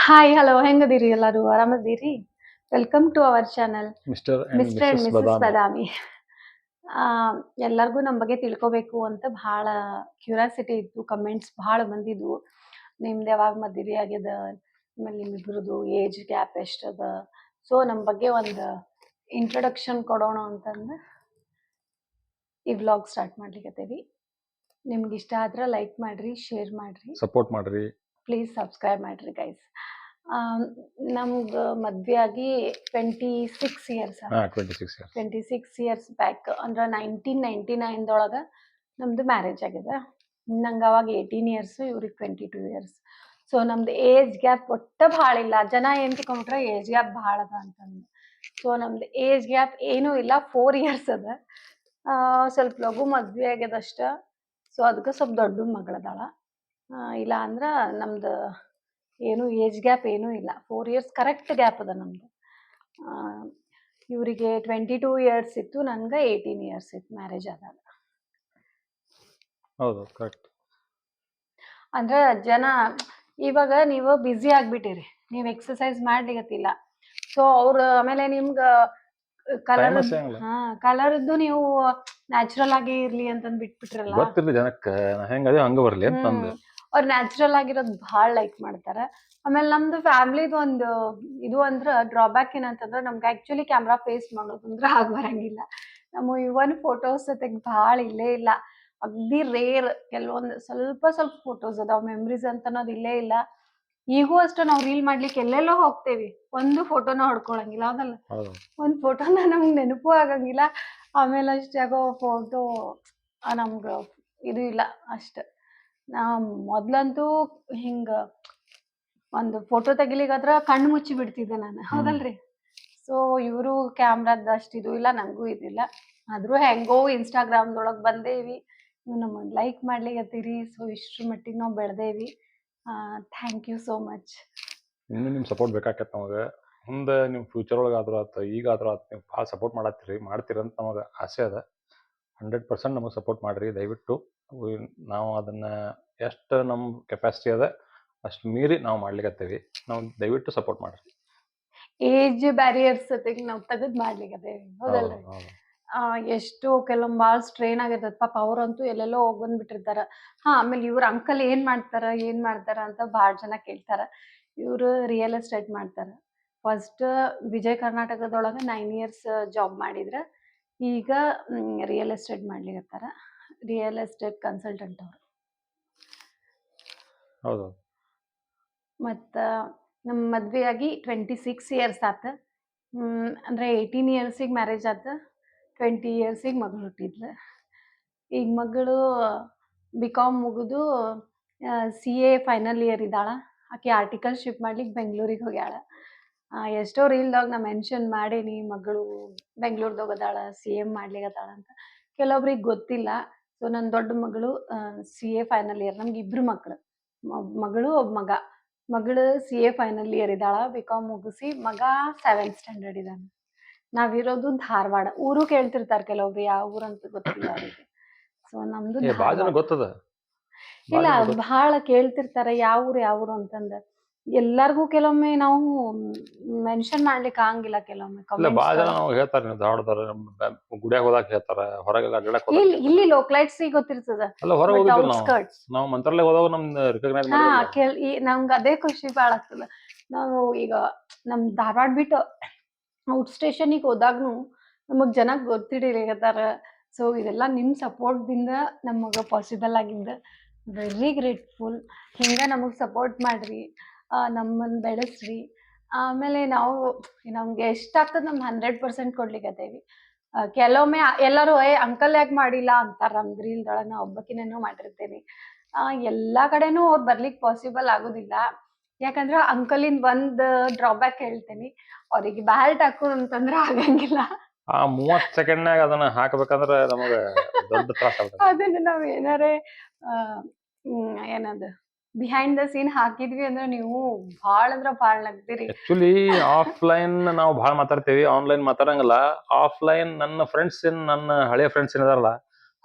Hi hello ಹೆಂಗದಿರಿ ಎಲ್ಲರೂ ಆರಾಮದಿರಿ? Welcome to our channel mister and mister and missus missus Badami. Badami. ಆ, ಎಲ್ಲರಿಗೂ ನಮ್ಮ ಬಗ್ಗೆ ತಿಳ್ಕೊಬೇಕು ಅಂತ ಭಾಳ ಕ್ಯೂರಿಯಾಸಿಟಿ ಇತ್ತು. ಕಮೆಂಟ್ಸ್ ಭಾಳ ಬಂದಿದ್ವು. ನಿಮ್ದು ಯಾವಾಗ ಮದುವೆ ಆಗ್ಯದ, ಆಮೇಲೆ ನಿಮ್ಮಿಬ್ರದ್ದು ಏಜ್ ಗ್ಯಾಪ್ ಎಷ್ಟದ, ಸೊ ನಮ್ಮ ಬಗ್ಗೆ ಒಂದು ಇಂಟ್ರೊಡಕ್ಷನ್ ಕೊಡೋಣ ಅಂತಂದು ಈ ವ್ಲಾಗ್ ಸ್ಟಾರ್ಟ್ ಮಾಡ್ಲಿಕತ್ತೀವಿ. ನಿಮ್ಗೆ ಇಷ್ಟ ಆದ್ರೆ ಲೈಕ್ ಮಾಡ್ರಿ, ಶೇರ್ ಮಾಡ್ರಿ, ಸಪೋರ್ಟ್ ಮಾಡ್ರಿ. ಪ್ಲೀಸ್ ಸಬ್ಸ್ಕ್ರೈಬ್ ಮಾಡ್ರಿ ಗೈಸ್. ನಮ್ಗೆ ಮದ್ವೆ ಆಗಿ 26 ಇಯರ್ಸ್ ಹಾ 26 ಇಯರ್ಸ್. 26 ಇಯರ್ಸ್ ಬ್ಯಾಕ್ ಅಂದ್ರೆ 1999 ನಮ್ದು ಮ್ಯಾರೇಜ್ ಆಗಿದೆ. ನಂಗೆ ಅವಾಗ 18 ಇಯರ್ಸ್, ಇವ್ರಿಗೆ 22 ಇಯರ್ಸ್. ಸೊ ನಮ್ದು ಏಜ್ ಗ್ಯಾಪ್ ಒಟ್ಟ ಭಾಳ ಇಲ್ಲ. ಜನ ಏನು ತಿಳ್ಕೊಂಡ್ರೆ ಏಜ್ ಗ್ಯಾಪ್ ಭಾಳ ಅದ ಅಂತಂದು. ಸೊ ನಮ್ದು ಏಜ್ ಗ್ಯಾಪ್ ಏನೂ ಇಲ್ಲ, 4 ಇಯರ್ಸ್ ಅದ. ಸ್ವಲ್ಪ ಲಘು ಮದ್ವೆ ಆಗ್ಯದಷ್ಟ. ಸೊ ಅದಕ್ಕೆ ಸ್ವಲ್ಪ ದೊಡ್ಡ ಮಗಳದಾಳ. ಇಲ್ಲ ಅಂದ್ರೆ ನಮ್ದು ಏನು ಏಜ್ ಗ್ಯಾಪ್ ಏನೂ ಇಲ್ಲ. 4 ಇಯರ್ಸ್ ಕರೆಕ್ಟ್ ಗ್ಯಾಪ್ ಅದ ನಮ್ದು. ಇವರಿಗೆ 22 ಇಯರ್ಸ್ ಇತ್ತು, ನನ್ಗೆ 18 ಇಯರ್ಸ್ ಇತ್ತು ಮ್ಯಾರೇಜ್ ಆದಾಗ. ಹೌದು ಕರೆಕ್ಟ್. ಅಂದ್ರೆ ಜನ ಇವಾಗ ನೀವು ಬ್ಯುಸಿ ಆಗ್ಬಿಟ್ಟಿರಿ, ನೀವು ಎಕ್ಸಸೈಸ್ ಮಾಡ್ಲಿಕತ್ತಿಲ್ಲ. ಸೊ ಅವ್ರು ಆಮೇಲೆ ನಿಮ್ಗೆ ಕಲರ್, Famous ಏನಿಲ್ಲ. ಕಲರ್ದು ನೀವು ನ್ಯಾಚುರಲ್ ಆಗಿ ಇರ್ಲಿ ಅಂತಂದ್ ಬಿಟ್ಬಿಟ್ರಲ್ಲ. ಗೊತ್ತಿರ್ಲಿ ಜನಕ್ಕೆ ಹೆಂಗದೆ ಹಂಗ ಬರ್ಲಿ ಅಂತ ನಂದು. ಅವ್ರು ನ್ಯಾಚುರಲ್ ಆಗಿರೋದು ಭಾಳ ಲೈಕ್ ಮಾಡ್ತಾರೆ. ಆಮೇಲೆ ನಮ್ದು ಫ್ಯಾಮ್ಲಿದು ಒಂದು ಇದು ಅಂದ್ರೆ ಡ್ರಾಬ್ಯಾಕ್ ಏನಂತಂದ್ರೆ ನಮ್ಗೆ ಆ್ಯಕ್ಚುಲಿ ಕ್ಯಾಮ್ರಾ ಫೇಸ್ ಮಾಡೋದಂದ್ರೆ ಆಗ ಬರಂಗಿಲ್ಲ. ನಮ್ಮ ಇವನ್ ಫೋಟೋಸ್ ಜೊತೆಗೆ ಭಾಳ ಇಲ್ಲೇ ಇಲ್ಲ. ಅಗ್ದಿ ರೇರ್ ಕೆಲವೊಂದು ಸ್ವಲ್ಪ ಫೋಟೋಸ್ ಅದಾವ. ಮೆಮ್ರೀಸ್ ಅಂತ ಅನ್ನೋದು ಇಲ್ಲೇ ಇಲ್ಲ. ಈಗೂ ಅಷ್ಟೇ ನಾವು ರೀಲ್ ಮಾಡ್ಲಿಕ್ಕೆ ಎಲ್ಲೆಲ್ಲೋ ಹೋಗ್ತೇವಿ, ಒಂದು ಫೋಟೋನ ಹೊಡ್ಕೊಳಂಗಿಲ್ಲ. ಹೌದಲ್ಲ, ಹೌದು. ಒಂದು ಫೋಟೋನ ನಮ್ಗೆ ನೆನಪು ಆಗಂಗಿಲ್ಲ. ಆಮೇಲೆ ಅಷ್ಟು ಯಾಕೋ ಫೋಟೋ ನಮ್ಗೆ ಇದು ಇಲ್ಲ ಅಷ್ಟು. ನಾ ಮೊದ್ಲಂತೂ ಹಿಂಗ ಒಂದು ಫೋಟೋ ತೆಗಿಲಿಕ್ಕಾದ್ರ ಕಣ್ಣು ಮುಚ್ಚಿ ಬಿಡ್ತಿದ್ದೆ ನಾನು, ಹೌದಲ್ರಿ? ಸೊ ಇವರು ಕ್ಯಾಮ್ರಾದ ಅಷ್ಟು ಇದು ಇಲ್ಲ, ನನಗೂ ಇದಿಲ್ಲ. ಆದ್ರೂ ಹೆಂಗೋ ಇನ್ಸ್ಟಾಗ್ರಾಮ್ದೊಳಗೆ ಬಂದೇವಿ, ನೀವು ನಮ್ಮನ್ನು ಲೈಕ್ ಮಾಡ್ಲಿಕತ್ತೀರಿ. ಸೊ ಇಷ್ಟ್ರ ಮಟ್ಟಿಗೆ ನಾವು ಬೆಳೆದೇವಿ. Thank you so much. ಇನ್ನು ನಿಮ್ಮ ಸಪೋರ್ಟ್ ಬೇಕಾಕೈತೆ ನಮಗೆ. ಮುಂದೆ ನಿಮ್ಮ ಫ್ಯೂಚರ್ ಒಳಗೆ ಆದ್ರೂ ಆತ, ಈಗಾದ್ರೂ ಆತ, ನೀವು ಭಾಳ ಸಪೋರ್ಟ್ ಮಾಡ್ತೀರಂತ ನಮಗೆ ಆಸೆ ಅದ. 100% ನಮಗೆ ಸಪೋರ್ಟ್ ಮಾಡಿರಿ ದಯವಿಟ್ಟು. ನಾವು ಅದನ್ನು ಎಷ್ಟು ನಮ್ಮ ಕೆಪಾಸಿಟಿ ಅದ ಅಷ್ಟು ಮೀರಿ ನಾವು ಮಾಡ್ಲಿಕತ್ತೀವಿ. ನಾವು ದಯವಿಟ್ಟು ಸಪೋರ್ಟ್ ಮಾಡಿರಿ. ಏಜ್ ಬ್ಯಾರಿಯರ್ಸ್ ಜೊತೆಗೆ ನಾವು ತೆಗೆದು ಮಾಡ್ಲಿಕತ್ತೇವಿ, ಹೌದಲ್ರಿ? ಎಷ್ಟು ಕೆಲವೊಂದು ಭಾಳ ಸ್ಟ್ರೇನ್ ಆಗಿರ್ತದೆ ಪಾಪ. ಅವ್ರಂತೂ ಎಲ್ಲೆಲ್ಲೋ ಹೋಗಿ ಬಂದ್ಬಿಟ್ಟಿರ್ತಾರ. ಆಮೇಲೆ ಇವ್ರ ಅಂಕಲ್ ಏನ್ ಮಾಡ್ತಾರ ಅಂತ ಭಾಳ ಜನ ಕೇಳ್ತಾರ. ಇವರು ರಿಯಲ್ ಎಸ್ಟೇಟ್ ಮಾಡ್ತಾರ. ಫಸ್ಟ್ ವಿಜಯ ಕರ್ನಾಟಕದೊಳಗೆ 9 ಇಯರ್ಸ್ ಜಾಬ್ ಮಾಡಿದ್ರ, ಈಗ ರಿಯಲ್ ಎಸ್ಟೇಟ್ ಮಾಡ್ಲಿಕತ್ತಾರ. ರಿಯಲ್ ಎಸ್ಟೇಟ್ ಕನ್ಸಲ್ಟೆಂಟ್ ಅವರು. ಹೌದು. ಮತ್ತು ನಮ್ಮ ಮದ್ವೆಯಾಗಿ 26 ಇಯರ್ಸ್ ಆತ. ಅಂದರೆ 18 ಇಯರ್ಸಿಗೆ ಮ್ಯಾರೇಜ್ ಆತ, 20 ಇಯರ್ಸಿಗೆ ಮಗಳು ಹುಟ್ಟಿದ್ಲು. ಈಗ ಮಗಳು BCom ಮುಗಿದು CA ಫೈನಲ್ ಇಯರ್ ಇದ್ದಾಳ. ಆಕೆ ಆರ್ಟಿಕಲ್ಶಿಪ್ ಮಾಡ್ಲಿಕ್ಕೆ ಬೆಂಗಳೂರಿಗೆ ಹೋಗ್ಯಾಳ. ಎಷ್ಟೋ ರೀಲ್ದಾಗ ನಾ ಮೆನ್ಷನ್ ಮಾಡೀನಿ, ಮಗಳು ಬೆಂಗಳೂರ್ದಾಗ ಅದಾಳ, CA ಮಾಡ್ಲಿಕತ್ತಾಳ ಅಂತ. ಕೆಲವೊಬ್ರಿಗೆ ಗೊತ್ತಿಲ್ಲ. ಸೊ ನನ್ನ ದೊಡ್ಡ ಮಗಳು CA ಫೈನಲ್ ಇಯರ್. ನಮ್ಗೆ ಇಬ್ರು ಮಕ್ಕಳು, ಮಗಳು ಒಬ್ಬ ಮಗ. ಮಗಳು CA ಫೈನಲ್ ಇಯರ್ ಇದ್ದಾಳ, BCom ಮುಗಿಸಿ. ಮಗ 7th ಸ್ಟ್ಯಾಂಡರ್ಡ್ ಇದ್ದಾನೆ. ನಾವಿರೋದು ಧಾರವಾಡ. ಊರು ಕೇಳ್ತಿರ್ತಾರೆ ಕೆಲವೊಬ್ರು, ಯಾವ ಊರಂತ ಗೊತ್ತಿಲ್ಲ ಅವರಿಗೆ. ಸೊ ನಮ್ದು ಭಾಳ ಜನ ಧಾರವಾಡ. ಗೊತ್ತದ. ಇಲ್ಲ, ಭಾಳ ಕೇಳ್ತಿರ್ತಾರೆ ಯಾವ ಊರು ಅಂತಂದ. ಎಲ್ಲಾರ್ಗೂ ಕೆಲವೊಮ್ಮೆ ನಾವು ಮೆನ್ಷನ್ ಮಾಡ್ಲಿಕ್ಕೆ ಆಗಂಗಿಲ್ಲ. ಕೆಲವೊಮ್ಮೆ ಇಲ್ಲ ಭಾಳ ಜನ ಕಮೆಂಟ್ಸ್ ನಾವು ಹೇಳ್ತಾರೆ, ನೀವು ಧಾರವಾಡದವ್ರು, ಗುಡಿಯಾಗ ಹೋದಾಗ ಹೇಳ್ತಾರೆ, ಹೊರಗೆಲ್ಲ ಅಡ್ಡಾಡಕ್ ಹೋದಾಗ ಇಲ್ಲಿ ಇಲ್ಲಿ ಲೋಕಲೈಟ್ಸ್ ಗೊತ್ತಿರ್ತದ. ಅಲ್ಲ ಹೊರಗೆ ಹೋಗಿದ್ದಿಲ್ಲ ನಾವು. ಔಟ್ಸ್ಕರ್ಟ್ಸ್ ನಾವು ಮಂತ್ರಾಲಯ ಹೋದಾಗ ನಮ್ನ ರಿಕಗ್ನೈಸ್ ಮಾಡಿದ್ರಲ್ಲ. ನಮ್ಗೆ ಅದೇ ಖುಷಿ ಭಾಳ ಆಗ್ತದ. ನಾವು ಈಗ ನಮ್ ಧಾರವಾಡ ಬಿಟ್ಟು ಔಟ್ ಸ್ಟೇಷನಿಗೆ ಹೋದಾಗ್ನು ನಮಗ್ ಜನ ಗೊತ್ತಿಡಿಲಿಕತ್ತಾರ. ಸೊ ಇದೆಲ್ಲ ನಿಮ್ ಸಪೋರ್ಟ್ದಿಂದ ನಮಗ ಪಾಸಿಬಲ್ ಆಗಿದ್ದ. Very grateful. ಹಿಂಗ ನಮಗ್ ಸಪೋರ್ಟ್ ಮಾಡ್ರಿ, ನಮ್ಮನ್ನ ಬೆಳೆಸ್ರಿ. ಆಮೇಲೆ ನಾವು ನಮ್ಗೆ ಎಷ್ಟಾಗ್ತದೆ ನಮ್ಗೆ 100% ಕೊಡ್ಲಿಕತ್ತೇವಿ. ಕೆಲವೊಮ್ಮೆ ಎಲ್ಲರೂ ಅಂಕಲ್ ಯಾಕೆ ಮಾಡಿಲ್ಲ ಅಂತಾರ. ನಮ್ದು ರೀಲ್ದೊಳಗೆ ನಾ ಒಬ್ಬಕಿನೇನೋ ಮಾಡಿರ್ತೇನೆ. ಎಲ್ಲಾ ಕಡೆನೂ ಅವ್ರು ಬರ್ಲಿಕ್ಕೆ ಪಾಸಿಬಲ್ ಆಗೋದಿಲ್ಲ. ಯಾಕಂದ್ರೆ ಅಂಕಲಿಂದ ಒಂದು ಡ್ರಾಬ್ಯಾಕ್ ಹೇಳ್ತೇನೆ, ಅವ್ರಿಗೆ ಬ್ಯಾಲ್ಟ್ ಹಾಕು ಅಂತಂದ್ರೆ ಆಗಂಗಿಲ್ಲ. ಆ 30 ಸೆಕೆಂಡ್ನಾಗ ಅದನ್ನ ಹಾಕ್ಬೇಕಂದ್ರೆ ನಮಗೆ ದೊಡ್ಡ ತ್ರಾಸ ಆಗ್ತದೆ. ಅದನ್ನ ನಾವ್ ಏನಾರೇ ಏನದು ಬಿಹೈಂಡ್ ದ ಸೀನ್ ಹಾಕಿದ್ವಿ ಅಂದ್ರೆ ನೀವು ಭಾಳ ಅಂದ್ರೆ ಭಾಳ ನಗ್ತೀರಿ. ಆಕ್ಚುಲಿ ಆಫ್ಲೈನ್ ನಾವು ಭಾಳ ಮಾತಾಡ್ತೀವಿ, ಆನ್ಲೈನ್ ಮಾತಾಡಂಗಿಲ್ಲ. ಆಫ್ಲೈನ್ ನನ್ನ ಹಳೆ ಫ್ರೆಂಡ್ಸ್ ಏನಿದಾರಲ್ಲ,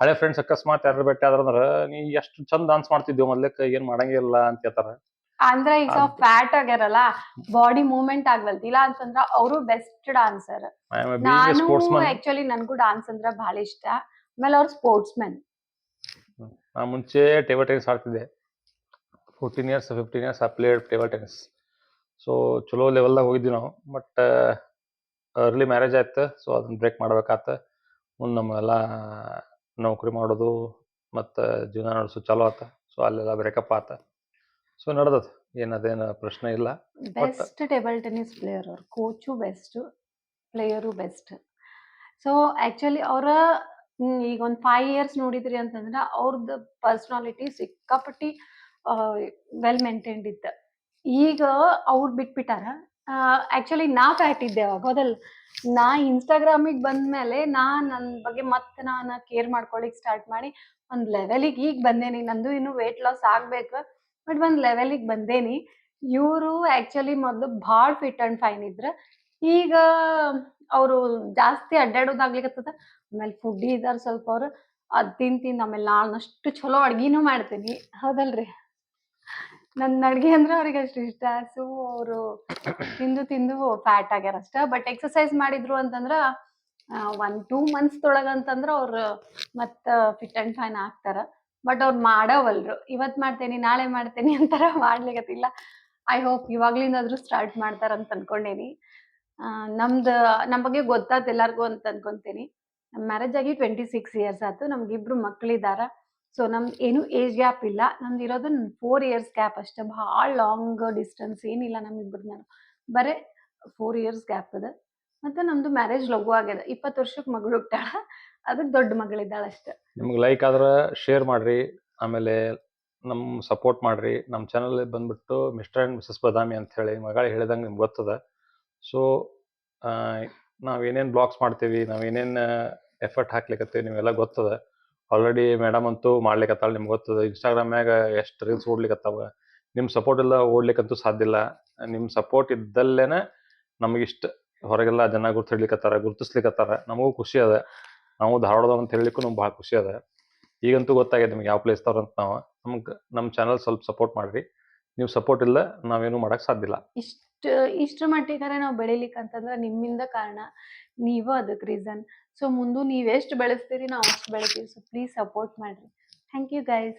ಹಳೆ ಫ್ರೆಂಡ್ಸ್ ಅಕಸ್ಮಾತ್ ಯಾರು ಭೇಟಿ ಆದ್ರಂದ್ರ ನೀ ಎಷ್ಟು ಚಂದ ಡಾನ್ಸ್ ಮಾಡ್ತಿದ್ದೇವೆ ಮೊದ್ಲಕ್ಕೆ, ಏನ್ ಮಾಡಂಗಿಲ್ಲ ಅಂತ ಹೇಳ್ತಾರ. ಅಂದ್ರೆ ಈಗ ಸ್ವಲ್ಪ ಅದು ಫ್ಯಾಟ್ ಆಗ್ಯಾರಲ್ಲ, ಬಾಡಿ ಮೂವ್ಮೆಂಟ್ ಆಗ್ವಲ್ದು. ಇಲ್ಲ ಅಂತಂದ್ರ ಅವರು best dancer. I am being A ನಾನು ಸ್ಪೋರ್ಟ್ಸ್ಮನ್. ಆಕ್ಚುಲಿ ನನ್ಗೂ ಡಾನ್ಸ್ ಅಂದ್ರ ಬಹಳ ಇಷ್ಟ. ಆಮೇಲೆ ಅವ್ರು ಸ್ಪೋರ್ಟ್ಸ್ ಮೆನ್. ನಾ ಮುಂಚೆ ಟೇಬಲ್ ಟೆನ್ನಿಸ್ ಆಡ್ತಿದ್ದೆ. 14 years 15 years I played table tennis. So ಚಲೋ ಲೆವೆಲ್ದಾಗ ಹೋಗಿದ್ವಿ ನಾವು. ಬಟ್ ಅರ್ಲಿ ಮ್ಯಾರೇಜ್ ಆಯ್ತು. ಸೊ ಅದನ್ನ ಬ್ರೇಕ್ ಮಾಡ್ಬೇಕಾತ. ಮುಂದೆ ನಮ್ಮೆಲ್ಲ ನೌಕರಿ ಮಾಡೋದು ಮತ್ತು ಜೀವನ ನಡೆಸೋದು ಚಾಲೂ ಆತ. ಸೊ ಅಲ್ಲೆಲ್ಲ ಬ್ರೇಕಪ್ ಆತ. ಸೊ ನಡ್ದದ, ಏನದೇನು ಪ್ರಶ್ನೆ ಇಲ್ಲ. But best table tennis player ಅವ್ರು. Coach best, player best. So actually ಅವರ ಈಗ ಒಂದು 5 ಇಯರ್ಸ್ ನೋಡಿದ್ರಿ ಅಂತಂದ್ರೆ ಅವ್ರದ್ದು ಪರ್ಸನಾಲಿಟಿ ಸಿಕ್ಕಾಪಟ್ಟಿ ವೆಲ್ ಮೇಂಟೈನ್ಡ್ ಇತ್ತು. ಈಗ ಅವ್ರು ಬಿಟ್ಬಿಟ್ಟಾರ. ಆಕ್ಚುಲಿ ನಾ ಫ್ಯಾಟ್ ಇದ್ದೆ ಅವಾಗ, ಹೌದಲ್ಲ. ನಾ ಇನ್ಸ್ಟಾಗ್ರಾಮಿಗೆ ಬಂದ್ಮೇಲೆ ನನ್ನ ಬಗ್ಗೆ ಮತ್ತೆ ನಾನು ಕೇರ್ ಮಾಡ್ಕೊಳಿಕ್ ಸ್ಟಾರ್ಟ್ ಮಾಡಿ ಒಂದು ಲೆವೆಲಿಗೆ ಈಗ ಬಂದೇನಿ. ನಂದು ಇನ್ನು ವೇಟ್ ಲಾಸ್ ಆಗ್ಬೇಕು, ಬಟ್ ಒಂದು ಲೆವೆಲಿಗೆ ಬಂದೇನಿ. ಇವರು ಆಕ್ಚುಲಿ ಮೊದಲು ಭಾಳ ಫಿಟ್ ಅಂಡ್ ಫೈನ್ ಇದ್ರ. ಈಗ ಅವರು ಜಾಸ್ತಿ ಅಡ್ಡಾಡೋದಾಗ್ಲಿಕತ್ತದ. ಆಮೇಲೆ ಫುಡ್ಡಿ ಇದಾರ ಸ್ವಲ್ಪ ಅವ್ರು. ಅದ್ ತಿಂದು ಆಮೇಲೆ ನಾನು ಅಷ್ಟು ಚಲೋ ಅಡ್ಗಿನೂ ಮಾಡ್ತೀನಿ, ಹೌದಲ್ರಿ. ನನ್ನ ಅಡ್ಗೆ ಅಂದ್ರೆ ಅವ್ರಿಗೆ ಅಷ್ಟು ಇಷ್ಟ. ಸೊ ಅವರು ತಿಂದು ತಿಂದು ಫ್ಯಾಟ್ ಆಗ್ಯಾರ ಅಷ್ಟ. ಬಟ್ ಎಕ್ಸಸೈಸ್ ಮಾಡಿದ್ರು ಅಂತಂದ್ರ 1-2 ಮಂತ್ಸ್ ಅಂತಂದ್ರ ಅವ್ರು ಮತ್ತ ಫಿಟ್ ಅಂಡ್ ಫೈನ್ ಆಗ್ತಾರ. ಬಟ್ ಅವ್ರು ಮಾಡವಲ್ರು. ಇವತ್ ಮಾಡ್ತೇನಿ ನಾಳೆ ಮಾಡ್ತೇನಿ ಅಂತಾರ, ಮಾಡ್ಲಿಕತ್ತಿಲ್ಲ. ಐ ಹೋಪ್ ಇವಾಗ್ಲಿಂದಾದ್ರೂ ಸ್ಟಾರ್ಟ್ ಮಾಡ್ತಾರ ಅಂತ ಅನ್ಕೊಂಡೇನಿ. ನಮ್ ಬಗ್ಗೆ ಗೊತ್ತಾತ್ ಎಲ್ಲಾರ್ಗೂ ಅಂತ ಅನ್ಕೊಂತೀನಿ. ನಮ್ ಮ್ಯಾರೇಜ್ ಆಗಿ 26 ಇಯರ್ಸ್ ಆತು. ನಮ್ಗಿಬ್ರು ಮಕ್ಳಿದಾರ. ಸೊ ನಮ್ದು ಏನು ಏಜ್ ಗ್ಯಾಪ್ ಇಲ್ಲ. ನಮ್ದು ಇರೋದು 4 ಇಯರ್ಸ್ ಗ್ಯಾಪ್ ಅಷ್ಟೇ. ಭಾಳ ಲಾಂಗ್ ಡಿಸ್ಟೆನ್ಸ್ ಏನಿಲ್ಲ ನಮ್ಮಿಬ್ರದ್ದು. ಬರೇ 4 ಇಯರ್ಸ್ ಗ್ಯಾಪ್ ಅದ. ಮತ್ತೆ ನಮ್ದು ಮ್ಯಾರೇಜ್ ಲಘು ಆಗ್ಯದ. 20 ವರ್ಷಕ್ಕೆ ಮಗಳು ಹುಟ್ಟಾಳ. ಅದಕ್ಕೆ ದೊಡ್ಡ ಮಗಳಿದ್ದಾಳ ಅಷ್ಟೇ. ನಿಮ್ಗೆ ಲೈಕ್ ಆದ್ರೆ ಶೇರ್ ಮಾಡಿರಿ. ಆಮೇಲೆ ನಮ್ಮ ಸಪೋರ್ಟ್ ಮಾಡಿರಿ. ನಮ್ಮ ಚಾನಲ್ ಬಂದ್ಬಿಟ್ಟು ಮಿಸ್ಟರ್ ಆ್ಯಂಡ್ ಮಿಸಸ್ ಬದಾಮಿ ಅಂತ ಹೇಳಿ ಮಗಳು ಹೇಳಿದಂಗೆ ನಿಮ್ಗೆ ಗೊತ್ತದ. ಸೊ ನಾವೇನೇನು ಬ್ಲಾಗ್ಸ್ ಮಾಡ್ತೀವಿ, ನಾವೇನೇನು ಎಫರ್ಟ್ ಹಾಕ್ಲಿಕ್ಕತ್ತೀವಿ ನಿಮಗೆಲ್ಲ ಗೊತ್ತದ. ಆಲ್ರೆಡಿ ಮೇಡಮ್ ಅಂತೂ ಮಾಡ್ಲಿಕ್ಕತ್ತಾಳ, ನಿಮ್ಗೆ ಗೊತ್ತದ. ಇನ್ಸ್ಟಾಗ್ರಾಮ್ನಾಗ ಎಷ್ಟು ರೀಲ್ಸ್ ಓಡ್ಲಿಕ್ಕತ್ತಾವ. ನಿಮ್ಮ ಸಪೋರ್ಟ್ ಇಲ್ಲ ಓಡ್ಲಿಕ್ಕಂತೂ ಸಾಧ್ಯ ಇಲ್ಲ. ನಿಮ್ಮ ಸಪೋರ್ಟ್ ಇದ್ದಲ್ಲೇನೆ ನಮಗಿಷ್ಟ ಹೊರಗೆಲ್ಲ ಜನ ಗುರುತಿಸ್ಲಿಕ್ಕತ್ತಾರ. ನಮಗೂ ಖುಷಿ ಅದ. ನಾವು ಧಾರವಾಡದವ್ರು ಅಂತ ಹೇಳಲಿಕ್ಕೂ ನಮ್ಗೆ ಭಾಳ ಖುಷಿ ಅದ. ಈಗಂತೂ ಗೊತ್ತಾಗಿದೆ ನಿಮ್ಗೆ ಯಾವ ಪ್ಲೇಸ್ ಅಂತ. ನಾವು ನಮ್ಮ ಚಾನಲ್ ಸ್ವಲ್ಪ ಸಪೋರ್ಟ್ ಮಾಡಿರಿ. ನೀವು ಸಪೋರ್ಟ್ ಇಲ್ಲ ನಾವೇನು ಮಾಡಕ್ಕೆ ಸಾಧ್ಯ ಇಲ್ಲ. ಇಷ್ಟ್ರ ಮಟ್ಟಿಗಾರೆ ನಾವು ಬೆಳಿಲಿಕ್ಕೆ ಅಂತಂದ್ರೆ ನಿಮ್ಮಿಂದ ಕಾರಣ. ನೀವು ಅದಕ್ಕೆ ರೀಸನ್. ಸೊ ಮುಂದೆ ನೀವು ಎಷ್ಟು ಬೆಳೆಸ್ತೀರಿ ನಾವು ಅಷ್ಟು ಬೆಳಿತೀವಿ. ಸೊ ಪ್ಲೀಸ್ ಸಪೋರ್ಟ್ ಮಾಡ್ರಿ. Thank you guys.